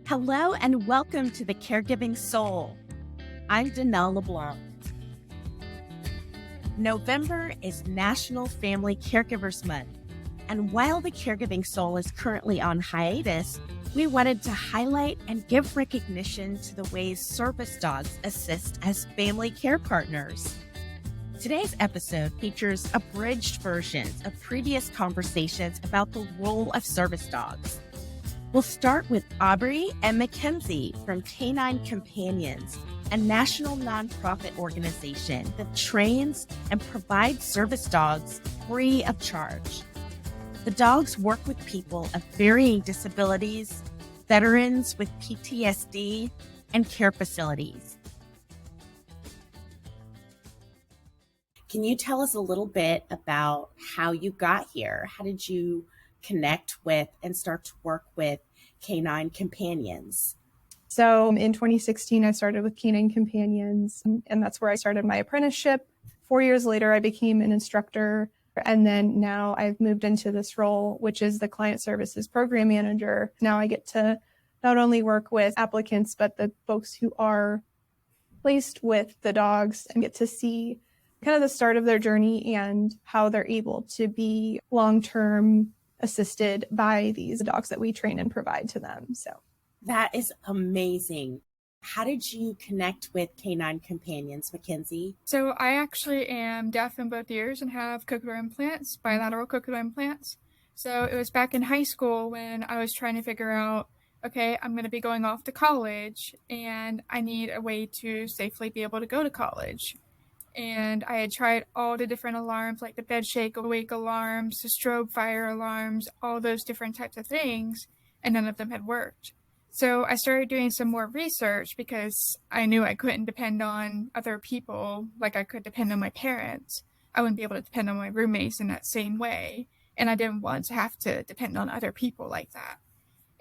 Hello and welcome to the Caregiving Soul. I'm Dannelle LeBlanc. November is National Family Caregivers Month, and while the Caregiving Soul is currently on hiatus, we wanted to highlight and give recognition to the ways service dogs assist as family care partners. Today's episode features abridged versions of previous conversations about the role of service dogs. We'll start with Aubree and Makenzie from Canine Companions, a national nonprofit organization that trains and provides service dogs free of charge. The dogs work with people of varying disabilities, veterans with PTSD, and care facilities. Can you tell us a little bit about how you got here? How did you connect with and start to work with Canine Companions? So in 2016, I started with Canine Companions, and that's where I started my apprenticeship. 4 years later, I became an instructor, and then now I've moved into this role, which is the Client Services Program Manager. Now I get to not only work with applicants, but the folks who are placed with the dogs and get to see kind of the start of their journey and how they're able to be long-term assisted by these dogs that we train and provide to them. So that is amazing. How did you connect with Canine Companions, Makenzie? So I actually am deaf in both ears and have cochlear implants, bilateral cochlear implants. So it was back in high school when I was trying to figure out, okay, I'm going to be going off to college and I need a way to safely be able to go to college. And I had tried all the different alarms, like the bed shake awake alarms, the strobe fire alarms, all those different types of things, and none of them had worked. So I started doing some more research because I knew I couldn't depend on other people like I could depend on my parents. I wouldn't be able to depend on my roommates in that same way, and I didn't want to have to depend on other people like that.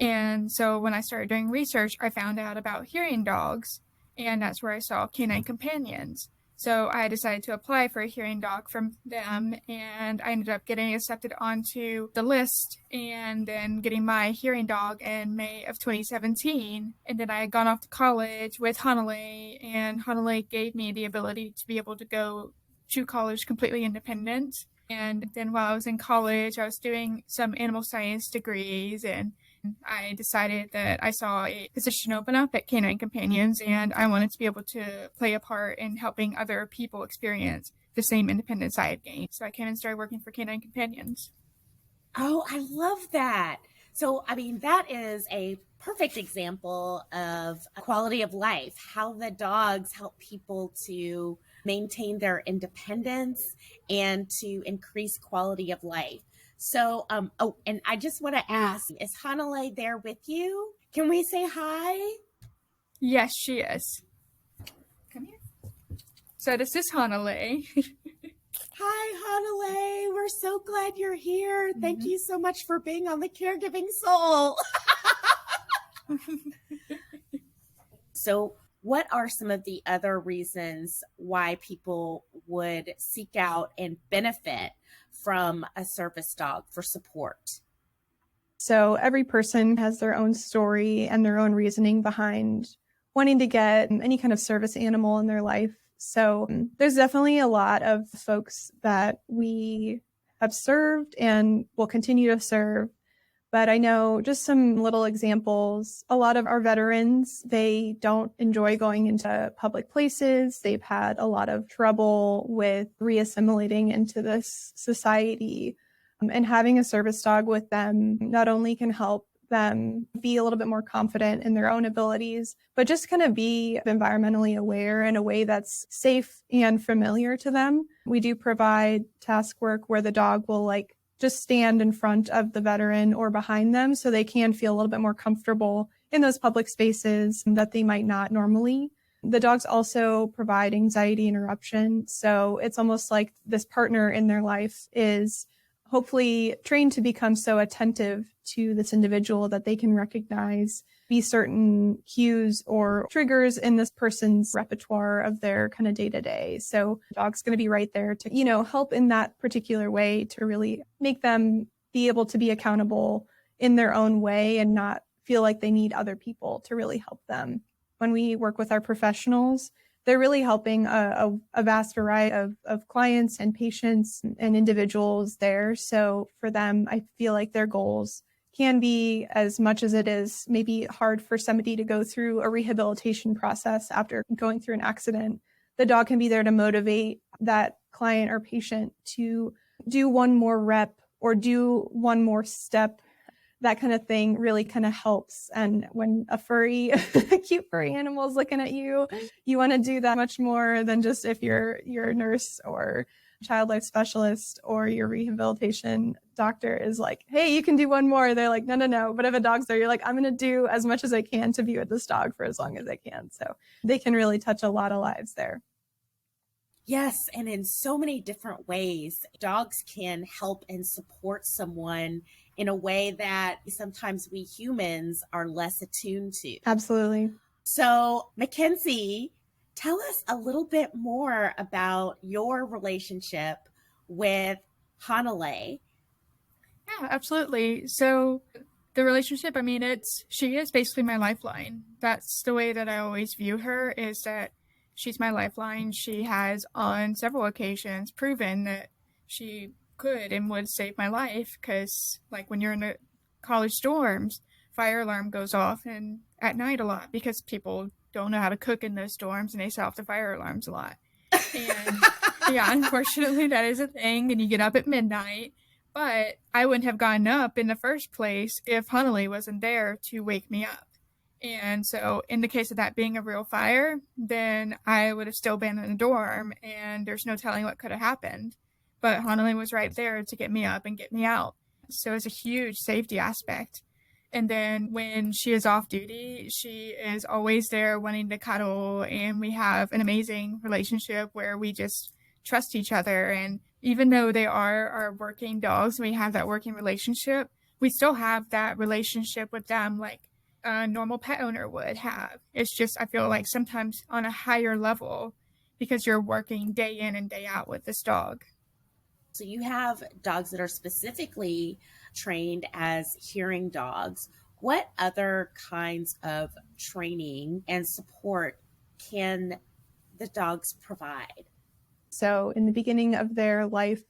And so when I started doing research, I found out about hearing dogs, and that's where I saw Canine Companions. So I decided to apply for a hearing dog from them, and I ended up getting accepted onto the list and then getting my hearing dog in May of 2017. And then I had gone off to college with Hanalei, and Hanalei gave me the ability to be able to go to college completely independent. And then while I was in college, I was doing some animal science degrees, and I decided that I saw a position open up at Canine Companions, and I wanted to be able to play a part in helping other people experience the same independence I had gained. So I came and started working for Canine Companions. Oh, I love that. So, that is a perfect example of quality of life, how the dogs help people to maintain their independence and to increase quality of life. So, and I just want to ask, is Hanalei there with you? Can we say hi? Yes, she is. Come here. So this is Hanalei. Hi, Hanalei. We're so glad you're here. Mm-hmm. Thank you so much for being on the Caregiving Soul. So, what are some of the other reasons why people would seek out and benefit from a service dog for support? So every person has their own story and their own reasoning behind wanting to get any kind of service animal in their life. So there's definitely a lot of folks that we have served and will continue to serve. But I know just some little examples. A lot of our veterans, they don't enjoy going into public places. They've had a lot of trouble with reassimilating into this society. And having a service dog with them not only can help them be a little bit more confident in their own abilities, but just kind of be environmentally aware in a way that's safe and familiar to them. We do provide task work where the dog will just stand in front of the veteran or behind them so they can feel a little bit more comfortable in those public spaces that they might not normally. The dogs also provide anxiety interruption. So it's almost like this partner in their life is hopefully trained to become so attentive to this individual that they can recognize be certain cues or triggers in this person's repertoire of their kind of day-to-day. So the dog's going to be right there to, help in that particular way to really make them be able to be accountable in their own way and not feel like they need other people to really help them. When we work with our professionals, they're really helping a vast variety of clients and patients and individuals there. So for them, I feel like their goals can be, as much as it is maybe hard for somebody to go through a rehabilitation process after going through an accident, the dog can be there to motivate that client or patient to do one more rep or do one more step. That kind of thing really kind of helps. And when a cute furry animal is looking at you, you want to do that much more than just if you're your nurse or child life specialist or your rehabilitation doctor is like, hey, you can do one more. They're like, no. But if a dog's there, you're like, I'm going to do as much as I can to be with this dog for as long as I can. So they can really touch a lot of lives there. Yes, and in so many different ways, dogs can help and support someone in a way that sometimes we humans are less attuned to. Absolutely. So, Makenzie, tell us a little bit more about your relationship with Hanalei. Yeah, absolutely. So the relationship, she is basically my lifeline. That's the way that I always view her, is that she's my lifeline. She has on several occasions proven that she could and would save my life, because like when you're in the college dorms, fire alarm goes off and at night a lot because people don't know how to cook in those dorms and they set off the fire alarms a lot. And yeah, unfortunately that is a thing, and you get up at midnight. But I wouldn't have gotten up in the first place if Hanalei wasn't there to wake me up. And so in the case of that being a real fire, then I would have still been in a dorm and there's no telling what could have happened. But Hanalei was right there to get me up and get me out. So it's a huge safety aspect. And then when she is off duty, she is always there wanting to cuddle, and we have an amazing relationship where we just trust each other. And even though they are our working dogs, we have that working relationship, we still have that relationship with them like a normal pet owner would have. It's just, I feel like sometimes on a higher level because you're working day in and day out with this dog. So you have dogs that are specifically trained as hearing dogs. What other kinds of training and support can the dogs provide? So in the beginning of their life,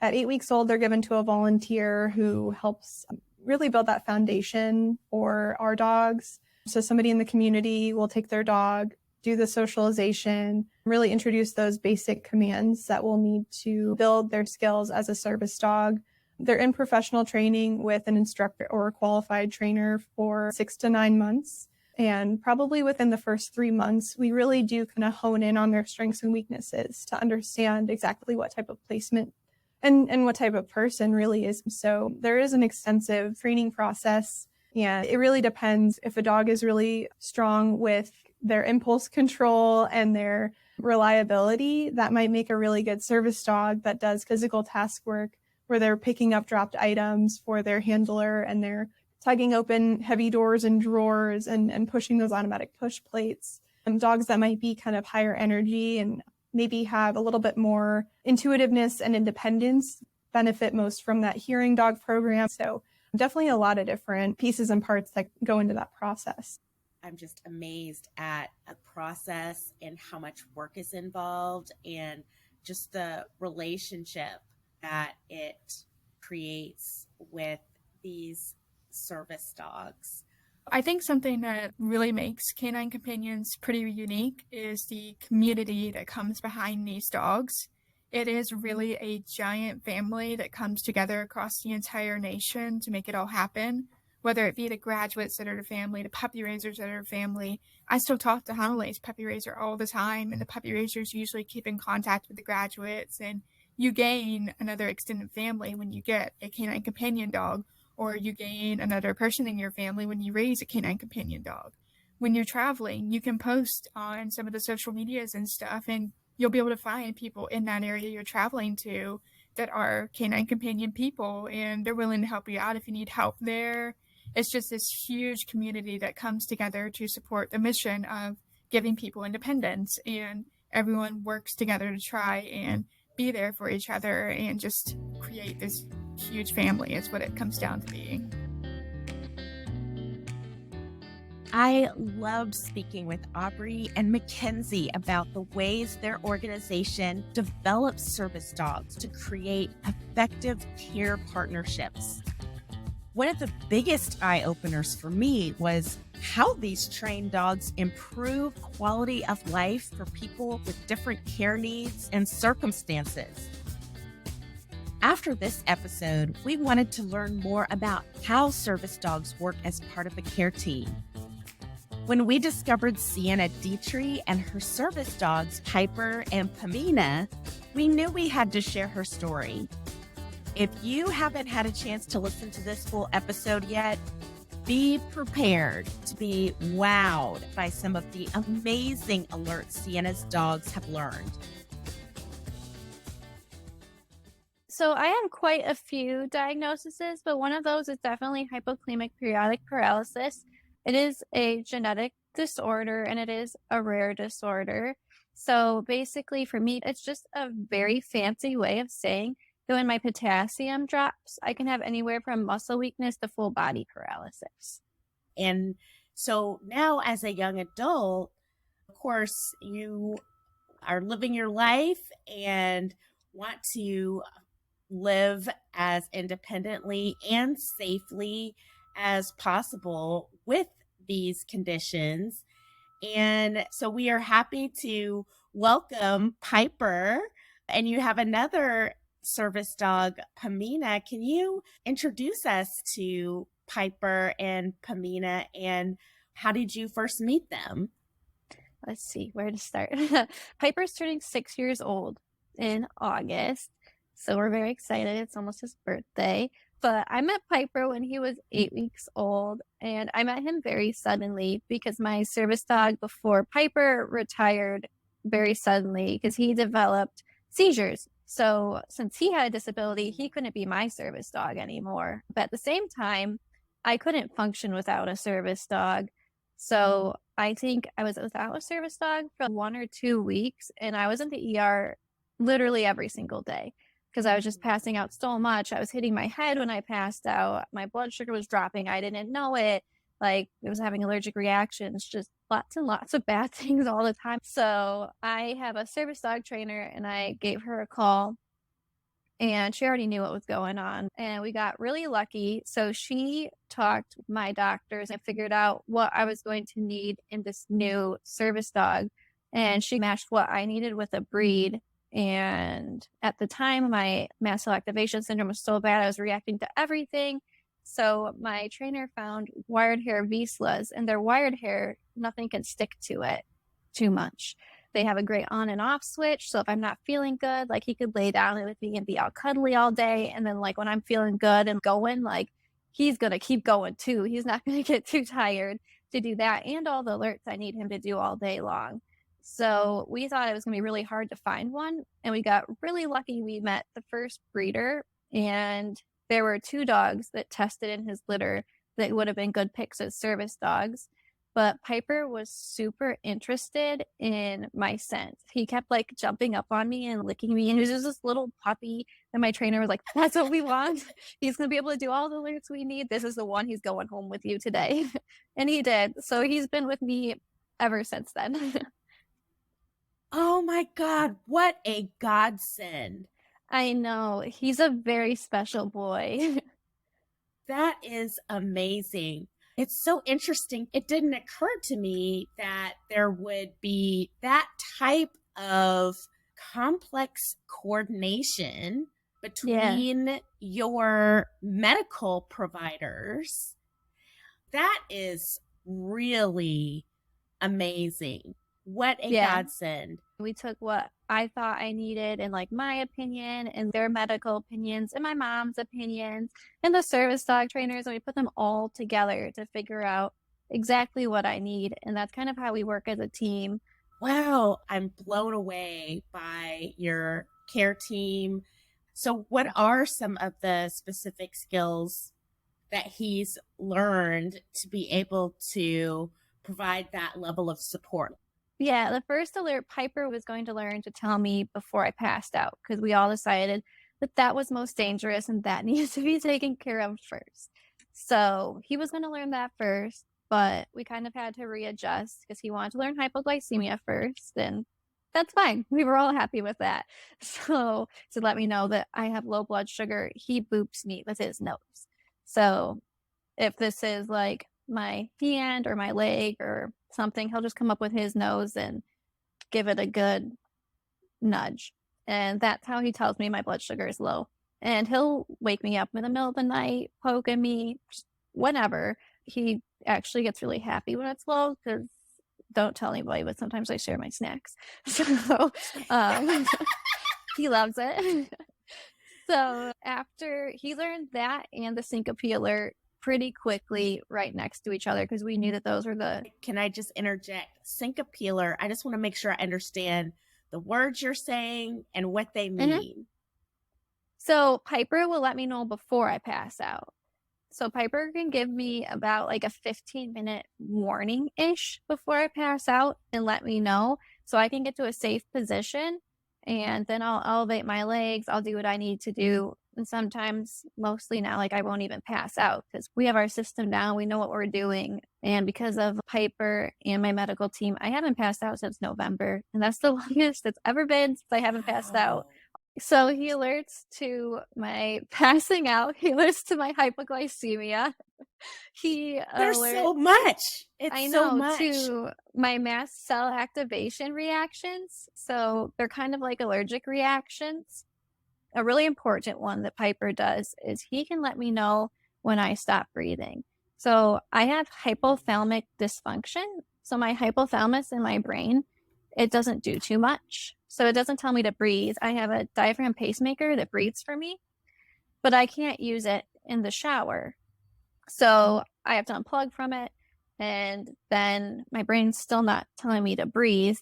at 8 weeks old, they're given to a volunteer who helps really build that foundation for our dogs. So somebody in the community will take their dog, do the socialization, really introduce those basic commands that will need to build their skills as a service dog. They're in professional training with an instructor or a qualified trainer for 6 to 9 months. And probably within the first 3 months, we really do kind of hone in on their strengths and weaknesses to understand exactly what type of placement and what type of person really is. So there is an extensive training process, and it really depends. If a dog is really strong with their impulse control and their reliability, that might make a really good service dog that does physical task work where they're picking up dropped items for their handler and they're tugging open heavy doors and drawers and pushing those automatic push plates. And dogs that might be kind of higher energy and maybe have a little bit more intuitiveness and independence benefit most from that hearing dog program. So definitely a lot of different pieces and parts that go into that process. I'm just amazed at a process and how much work is involved and just the relationship that it creates with these service dogs. I think something that really makes Canine Companions pretty unique is the community that comes behind these dogs. It is really a giant family that comes together across the entire nation to make it all happen. Whether it be the graduates that are the family, the puppy raisers that are the family. I still talk to Hanalei's puppy raiser all the time, and the puppy raisers usually keep in contact with the graduates, and you gain another extended family when you get a canine companion dog, or you gain another person in your family when you raise a canine companion dog. When you're traveling, you can post on some of the social medias and stuff, and you'll be able to find people in that area you're traveling to that are canine companion people, and they're willing to help you out if you need help there. It's just this huge community that comes together to support the mission of giving people independence, and everyone works together to try and be there for each other and just create this huge family is what it comes down to being. I loved speaking with Aubree and Makenzie about the ways their organization develops service dogs to create effective care partnerships. One of the biggest eye-openers for me was how these trained dogs improve quality of life for people with different care needs and circumstances. After this episode, we wanted to learn more about how service dogs work as part of a care team. When we discovered Cienna Ditri and her service dogs, Piper and Pamina, we knew we had to share her story. If you haven't had a chance to listen to this full episode yet, be prepared to be wowed by some of the amazing alerts Cienna's dogs have learned. So I have quite a few diagnoses, but one of those is definitely hypokalemic periodic paralysis. It is a genetic disorder and it is a rare disorder. So basically for me, it's just a very fancy way of saying that when my potassium drops, I can have anywhere from muscle weakness to full body paralysis. And so now as a young adult, of course, you are living your life and want to live as independently and safely as possible with these conditions. And so we are happy to welcome Piper, and you have another service dog, Pamina. Can you introduce us to Piper and Pamina, and how did you first meet them? Let's see where to start. Piper's turning 6 years old in August, so we're very excited. It's almost his birthday. But I met Piper when he was 8 weeks old, and I met him very suddenly because my service dog before Piper retired very suddenly because he developed seizures. So since he had a disability, he couldn't be my service dog anymore. But at the same time, I couldn't function without a service dog. So I think I was without a service dog for 1 or 2 weeks, and I was in the ER literally every single day because I was just passing out so much. I was hitting my head when I passed out. My blood sugar was dropping. I didn't know it. Like, I was having allergic reactions, just lots and lots of bad things all the time. So I have a service dog trainer, and I gave her a call, and she already knew what was going on. And we got really lucky. So she talked with my doctors and figured out what I was going to need in this new service dog. And she matched what I needed with a breed. And at the time, my mast cell activation syndrome was so bad, I was reacting to everything. So my trainer found wired hair Vislas, and their wired hair, nothing can stick to it too much. They have a great on and off switch. So if I'm not feeling good, like, he could lay down with me and be all cuddly all day. And then, like, when I'm feeling good and going, like, he's going to keep going too. He's not going to get too tired to do that. And all the alerts I need him to do all day long. So we thought it was going to be really hard to find one. And we got really lucky. We met the first breeder, and there were 2 dogs that tested in his litter that would have been good picks as service dogs. But Piper was super interested in my scent. He kept, like, jumping up on me and licking me. And he was just this little puppy. And my trainer was like, that's what we want. He's going to be able to do all the alerts we need. This is the one. He's going home with you today. And he did. So he's been with me ever since then. Oh my God, what a godsend. I know. He's a very special boy. That is amazing. It's so interesting. It didn't occur to me that there would be that type of complex coordination between your medical providers. That is really amazing. What a godsend. We took what I thought I needed and, like, my opinion and their medical opinions and my mom's opinions and the service dog trainers, and we put them all together to figure out exactly what I need. And that's kind of how we work as a team. Wow, I'm blown away by your care team. So what are some of the specific skills that he's learned to be able to provide that level of support? Yeah, the first alert Piper was going to learn to tell me before I passed out, because we all decided that that was most dangerous and that needs to be taken care of first. So he was going to learn that first. but we kind of had to readjust because he wanted to learn hypoglycemia first, and that's fine. We were all happy with that. So to let me know that I have low blood sugar, he boops me with his nose. So if this is like my hand or my leg or something, he'll just come up with his nose and give it a good nudge. And that's how he tells me my blood sugar is low. And he'll wake me up in the middle of the night, poke at me, just whatever. He actually gets really happy when it's low because don't tell anybody, but sometimes I share my snacks. So he loves it. So after he learned that and the syncope alert pretty quickly right next to each other, because we knew that those were the... Can I just interject? Syncope alert. I just want to make sure I understand the words you're saying and what they mean. Mm-hmm. So Piper will let me know before I pass out. So Piper can give me about like a 15-minute warning-ish before I pass out and let me know so I can get to a safe position, and then I'll elevate my legs. I'll do what I need to do. And sometimes, mostly now, like I won't even pass out because we have our system down. We know what we're doing. And because of Piper and my medical team, I haven't passed out since November. And that's the longest it's ever been since I haven't passed out. So he alerts to my passing out. He alerts to my hypoglycemia. There's so much. I know, so much. To my mast cell activation reactions. So they're kind of like allergic reactions. A really important one that Piper does is he can let me know when I stop breathing. So I have hypothalamic dysfunction. So my hypothalamus in my brain, it doesn't do too much. So it doesn't tell me to breathe. I have a diaphragm pacemaker that breathes for me, but I can't use it in the shower. So I have to unplug from it, and then my brain's still not telling me to breathe.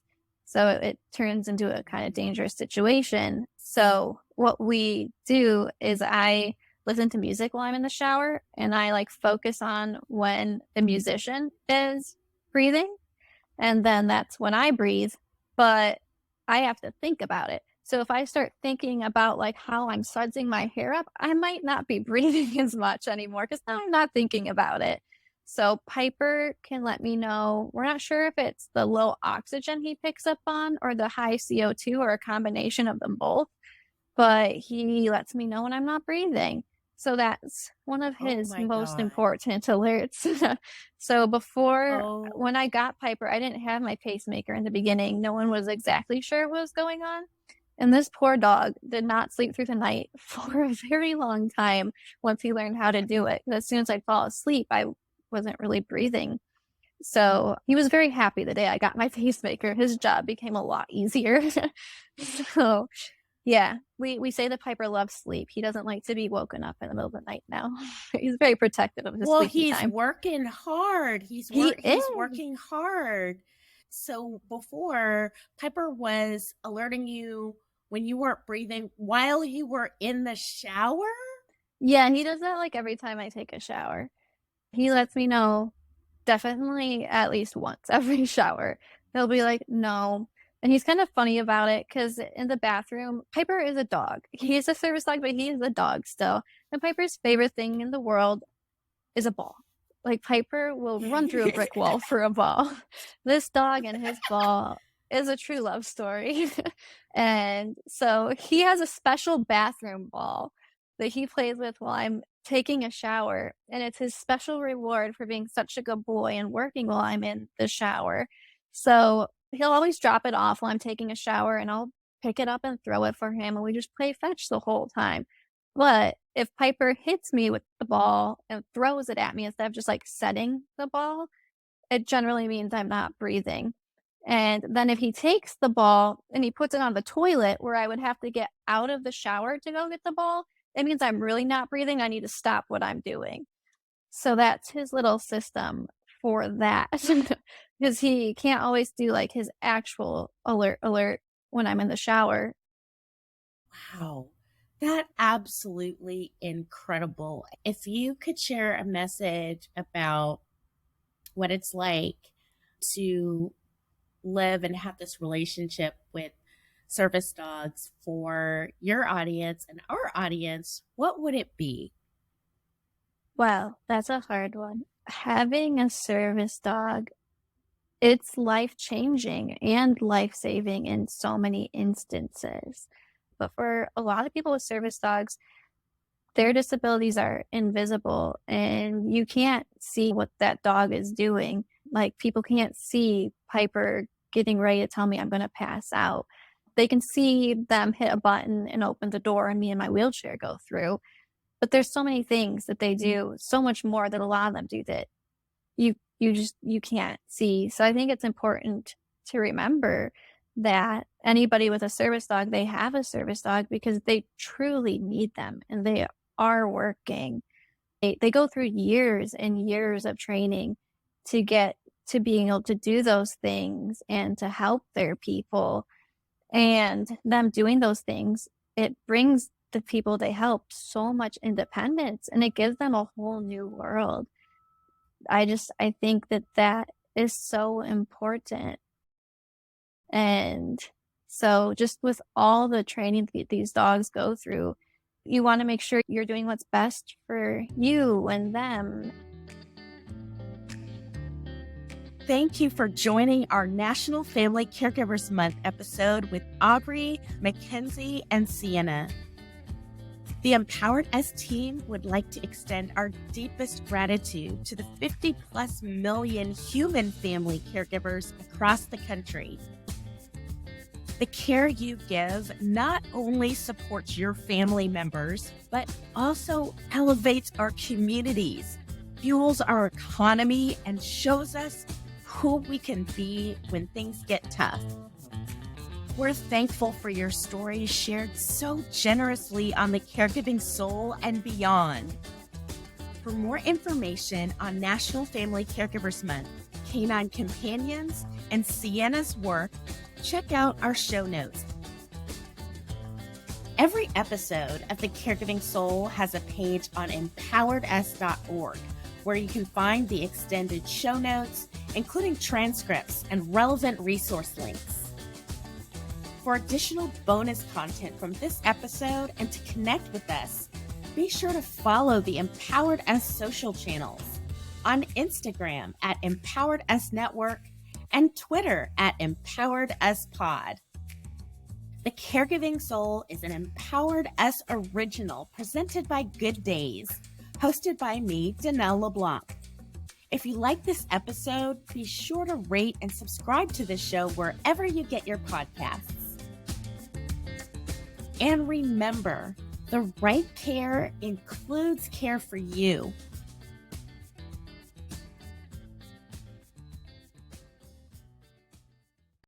So it turns into a kind of dangerous situation. So what we do is I listen to music while I'm in the shower, and I like focus on when the musician is breathing. And then that's when I breathe, but I have to think about it. So if I start thinking about like how I'm sudsing my hair up, I might not be breathing as much anymore because now I'm not thinking about it. So Piper can let me know. We're not sure if it's the low oxygen he picks up on or the high CO2 or a combination of them both, but he lets me know when I'm not breathing. So that's one of his most important alerts. So before, when I got Piper, I didn't have my pacemaker in the beginning. No one was exactly sure what was going on. And this poor dog did not sleep through the night for a very long time once he learned how to do it. As soon as I'd fall asleep, I wasn't really breathing. So he was very happy the day I got my pacemaker. His job became a lot easier. So yeah, we say that Piper loves sleep. He doesn't like to be woken up in the middle of the night now. He's very protective of his sleepy time. Working hard. He's working hard. So before, Piper was alerting you when you weren't breathing while you were in the shower? Yeah, he does that like every time I take a shower. He lets me know definitely at least once every shower. He'll be like, no. And he's kind of funny about it because in the bathroom, Piper is a dog. He's a service dog, but he is a dog still. And Piper's favorite thing in the world is a ball. Like Piper will run through a brick wall for a ball. This dog and his ball is a true love story. And so he has a special bathroom ball that he plays with while I'm taking a shower. And it's his special reward for being such a good boy and working while I'm in the shower. So he'll always drop it off while I'm taking a shower, and I'll pick it up and throw it for him, and we just play fetch the whole time. But if Piper hits me with the ball and throws it at me instead of just like setting the ball, it generally means I'm not breathing. And then if he takes the ball and he puts it on the toilet where I would have to get out of the shower to go get the ball, it means I'm really not breathing. I need to stop what I'm doing. So that's his little system for that. Because he can't always do like his actual alert when I'm in the shower. Wow. That absolutely incredible. If you could share a message about what it's like to live and have this relationship with service dogs for your audience and our audience, what would it be? Well, that's a hard one. Having a service dog, it's life-changing and life-saving in so many instances. But for a lot of people with service dogs, their disabilities are invisible and you can't see what that dog is doing. Like, people can't see Piper getting ready to tell me I'm going to pass out. They can see them hit a button and open the door and me and my wheelchair go through. But there's so many things that they do, so much more that a lot of them do that you can't see. So I think it's important to remember that anybody with a service dog, they have a service dog because they truly need them and they are working. They go through years and years of training to get to being able to do those things and to help their people. And them doing those things, it brings the people they help so much independence and it gives them a whole new world. I think that is so important. And so just with all the training that these dogs go through, you want to make sure you're doing what's best for you and them. Thank you for joining our National Family Caregivers Month episode with Aubree, Makenzie, and Cienna. The Empowered Us team would like to extend our deepest gratitude to the 50+ million human family caregivers across the country. The care you give not only supports your family members, but also elevates our communities, fuels our economy, and shows us who we can be when things get tough. We're thankful for your stories shared so generously on the Caregiving Soul and beyond. For more information on National Family Caregivers Month, Canine Companions, and Cienna's work, check out our show notes. Every episode of the Caregiving Soul has a page on empoweredus.org, where you can find the extended show notes, including transcripts and relevant resource links. For additional bonus content from this episode and to connect with us, be sure to follow the Empowered Us social channels on Instagram at Empowered Us Network and Twitter at Empowered Us Pod. The Caregiving Soul is an Empowered Us original presented by Good Days, hosted by me, Dannelle LeBlanc. If you like this episode, be sure to rate and subscribe to this show wherever you get your podcasts. And remember, the right care includes care for you.